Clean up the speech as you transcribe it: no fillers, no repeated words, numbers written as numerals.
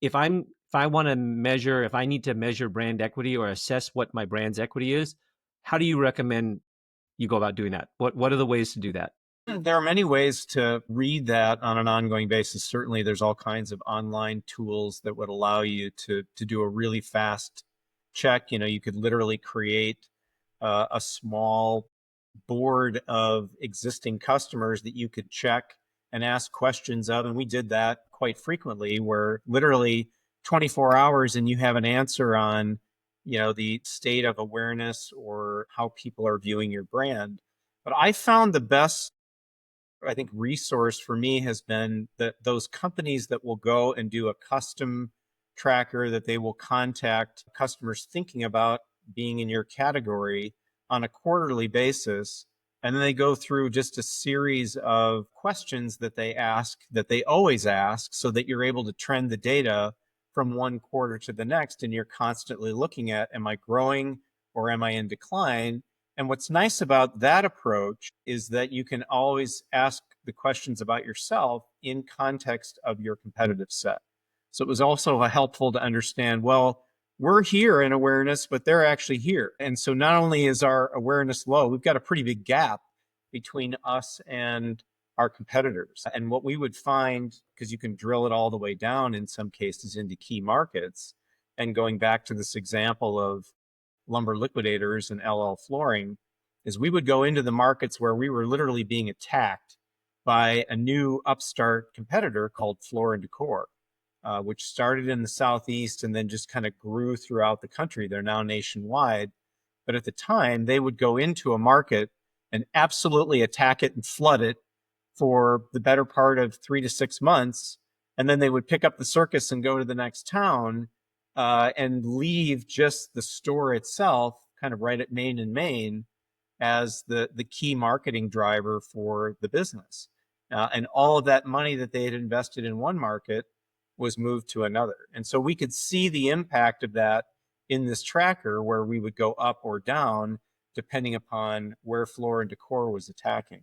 if I need to measure brand equity or assess what my brand's equity is, how do you recommend you go about doing that? What are the ways to do that? There are many ways to read that on an ongoing basis. Certainly, there's all kinds of online tools that would allow you to do a really fast check. You could literally create a small board of existing customers that you could check and ask questions of. And we did that quite frequently, where literally 24 hours and you have an answer on, the state of awareness or how people are viewing your brand. But I found the best, I think, resource for me has been that those companies that will go and do a custom tracker, that they will contact customers thinking about being in your category on a quarterly basis. And then they go through just a series of questions that they ask, that they always ask, so that you're able to trend the data from one quarter to the next. And you're constantly looking at, am I growing or am I in decline? And what's nice about that approach is that you can always ask the questions about yourself in context of your competitive set. So it was also helpful to understand, well, we're here in awareness, but they're actually here. And so not only is our awareness low, we've got a pretty big gap between us and our competitors. And what we would find, because you can drill it all the way down in some cases into key markets, and going back to this example of lumber liquidators and LL flooring, is we would go into the markets where we were literally being attacked by a new upstart competitor called Floor and Decor, which started in the Southeast and then just kind of grew throughout the country. They're now nationwide. But at the time, they would go into a market and absolutely attack it and flood it for the better part of 3 to 6 months. And then they would pick up the circus and go to the next town, and leave just the store itself, kind of right at Main and Main, as the key marketing driver for the business. And all of that money that they had invested in one market was moved to another. And so we could see the impact of that in this tracker, where we would go up or down depending upon where Floor and Decor was attacking.